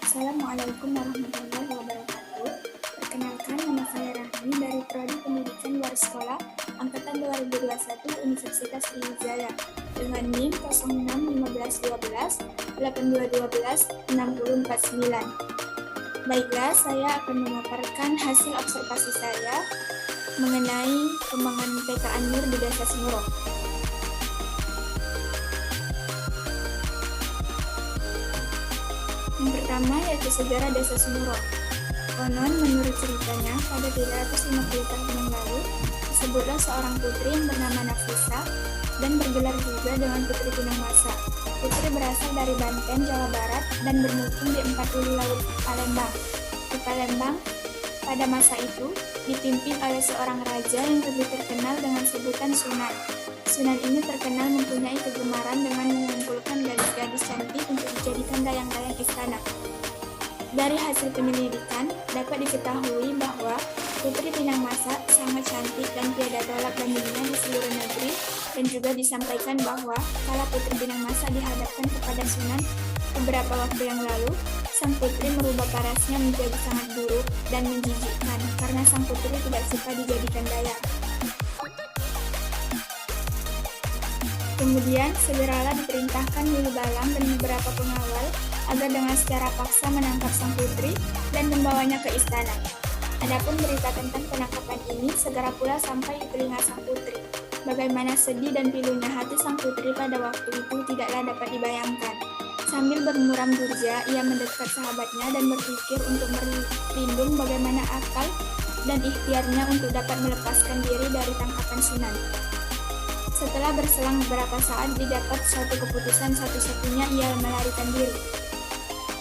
Assalamualaikum warahmatullahi wabarakatuh. Perkenalkan, nama saya Rahmi dari Prodi Pendidikan Luar Sekolah Angkatan 2021 Universitas Sriwijaya dengan NIM 061512 8212 6049. Baiklah, saya akan memaparkan hasil observasi saya mengenai kembangan PKN NUR di Desa Semuro. Yang pertama yaitu sejarah Desa Semuro. Konon menurut ceritanya, pada 350 tahun yang lalu, disebutlah seorang putri yang bernama Nafisa dan bergelar juga dengan Putri Pinangmasa. Putri berasal dari Banten, Jawa Barat dan bermukim di Empat Hulu Laut Palembang. Di Palembang, pada masa itu, dipimpin oleh seorang raja yang lebih terkenal dengan sebutan Sunan. Sunan ini terkenal mempunyai kegemaran dengan mengumpulkan gadis-gadis cantik untuk dijadikan layang-layang istana. Dari hasil penyelidikan, dapat diketahui bahwa Putri Pinangmasa sangat cantik dan tiada tolak bandingnya di seluruh negeri, dan juga disampaikan bahwa kala Putri Pinangmasa dihadapkan kepada Sunan beberapa waktu yang lalu, sang putri merubah parasnya menjadi sangat buruk dan menjijikkan karena sang putri tidak suka dijadikan dayang. Kemudian, segeralah diperintahkan Wulu Balang dan beberapa pengawal agar dengan secara paksa menangkap sang putri dan membawanya ke istana. Adapun berita tentang penangkapan ini segera pula sampai di telinga sang putri. Bagaimana sedih dan pilunya hati sang putri pada waktu itu tidaklah dapat dibayangkan. Sambil bermuram durja, ia mendekat sahabatnya dan berpikir untuk merlindung bagaimana akal dan ikhtiarnya untuk dapat melepaskan diri dari tangkapan Sunan. Setelah berselang beberapa saat, didapat suatu keputusan satu-satunya ia melarikan diri.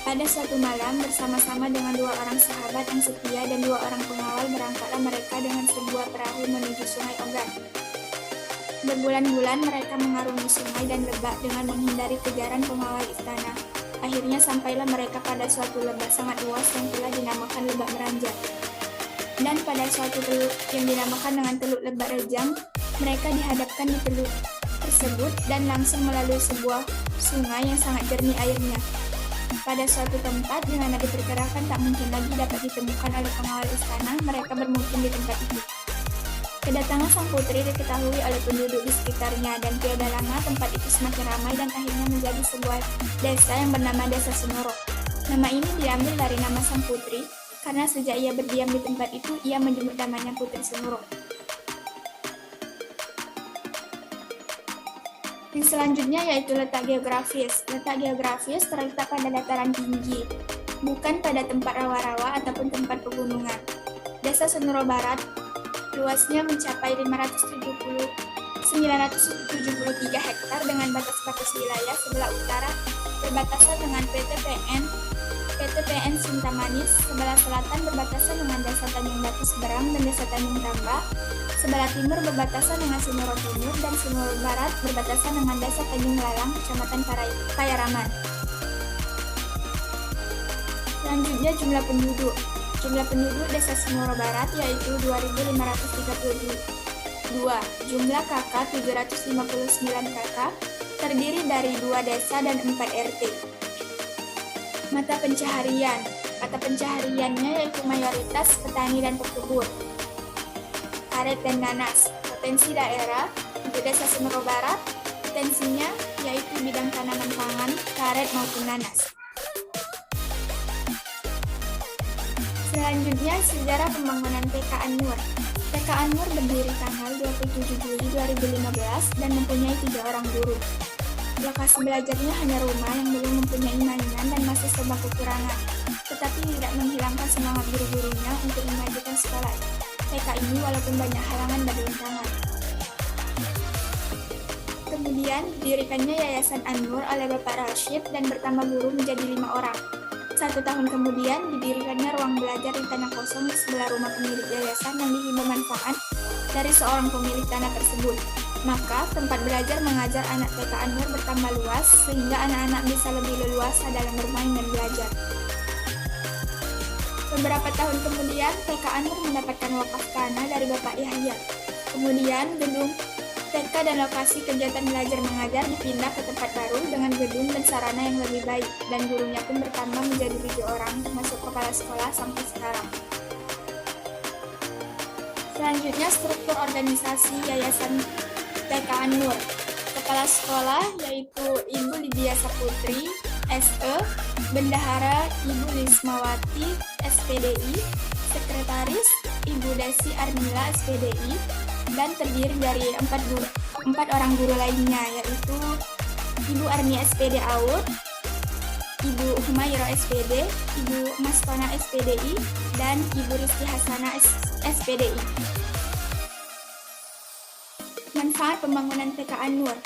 Pada suatu malam, bersama-sama dengan dua orang sahabat yang setia dan dua orang pengawal, berangkatlah mereka dengan sebuah perahu menuju Sungai Ogan. Berbulan-bulan mereka mengarungi sungai dan lebak dengan menghindari kejaran pengawal istana. Akhirnya sampailah mereka pada suatu lebak sangat luas yang telah dinamakan Lebak Meranjang. Dan pada suatu teluk yang dinamakan dengan Teluk Lebak Rejang, mereka dihadapkan di teluk tersebut dan langsung melalui sebuah sungai yang sangat jernih airnya. Pada suatu tempat di mana diperkirakan tak mungkin lagi dapat ditemukan oleh pengawal istana, mereka bermukim di tempat itu. Kedatangan sang putri diketahui oleh penduduk di sekitarnya dan tiada lama tempat itu semakin ramai dan akhirnya menjadi sebuah desa yang bernama Desa Semuro. Nama ini diambil dari nama sang putri karena sejak ia berdiam di tempat itu, ia menyebut namanya Putri Semuro. Yang selanjutnya yaitu letak geografis. Letak geografis terletak pada dataran tinggi, bukan pada tempat rawa-rawa ataupun tempat pegunungan. Desa Semuro Barat luasnya mencapai 973 hektar dengan batas-batas wilayah. Sebelah utara berbatasan dengan PTPN Sintamanis, sebelah selatan berbatasan dengan Desa Tanjung Batu Seberang dan Desa Tanjung Tambak, sebelah timur berbatasan dengan Semuro Timur, dan Semuro Barat berbatasan dengan Desa Tanjung Lalang, Kecamatan Payaraman. Selanjutnya jumlah penduduk. Jumlah penduduk Desa Semuro Barat yaitu 2.532. Jumlah KK 759 KK, terdiri dari 2 desa dan 4 RT. Mata pencaharian. Mata pencahariannya yaitu mayoritas petani dan pekebun. Karet dan nanas. Potensi daerah untuk Desa Semuro Barat, potensinya yaitu bidang tanaman pangan, karet maupun nanas. Selanjutnya, sejarah pembangunan PKN NUR. PKN NUR berdiri tanggal 27 Juli 2015 dan mempunyai 3 orang guru. Lokasi belajarnya hanya rumah yang belum mempunyai mainan dan masih serba kekurangan, tetapi tidak menghilangkan semangat guru-gurunya untuk memajukan sekolah TK ini walaupun banyak halangan dan rintangan. Kemudian, didirikannya Yayasan An-Nur oleh Bapak Rashid dan bertambah guru menjadi 5 orang. 1 tahun kemudian, didirikannya ruang belajar di tanah kosong di sebelah rumah pemilik yayasan yang dihimbau manfaat dari seorang pemilik tanah tersebut. Maka, tempat belajar mengajar anak TK An-Nur bertambah luas, sehingga anak-anak bisa lebih leluasa dalam bermain dan belajar. Beberapa tahun kemudian, TK An-Nur mendapatkan wakaf tanah dari Bapak Yahya. Kemudian, gedung TK dan lokasi kegiatan belajar mengajar dipindah ke tempat baru dengan gedung dan sarana yang lebih baik, dan gurunya pun bertambah menjadi 7 orang, termasuk kepala sekolah sampai sekarang. Selanjutnya, struktur organisasi Yayasan TK An-Nur. Kepala sekolah yaitu Ibu Lydia Saputri, SE, Bendahara Ibu Lismawati, SPDI, Sekretaris Ibu Desi Armila, SPDI, dan terdiri dari 4 orang guru lainnya, yaitu Ibu Arni SPD AUD, Ibu Humayro SPD, Ibu Mastona SPDI, dan Ibu Rizky Hasana SPDI. Manfaat pembangunan TK An-Nur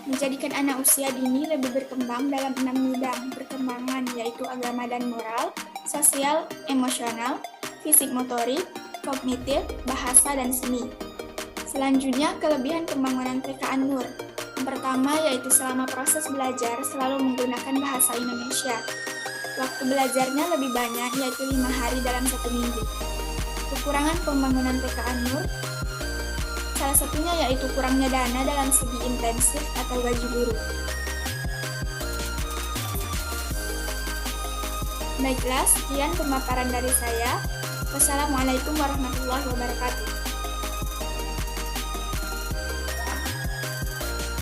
menjadikan anak usia dini lebih berkembang dalam 6 bidang perkembangan, yaitu agama dan moral, sosial, emosional, fisik motorik, kognitif, bahasa, dan seni. Selanjutnya, kelebihan pembangunan TK An-Nur. Yang pertama yaitu selama proses belajar selalu menggunakan bahasa Indonesia. Waktu belajarnya lebih banyak, yaitu 5 hari dalam 1 minggu. Kekurangan pembangunan TK An-Nur salah satunya yaitu kurangnya dana dalam segi intensif atau gaji guru. Baiklah, sekian pemaparan dari saya. Wassalamualaikum warahmatullahi wabarakatuh.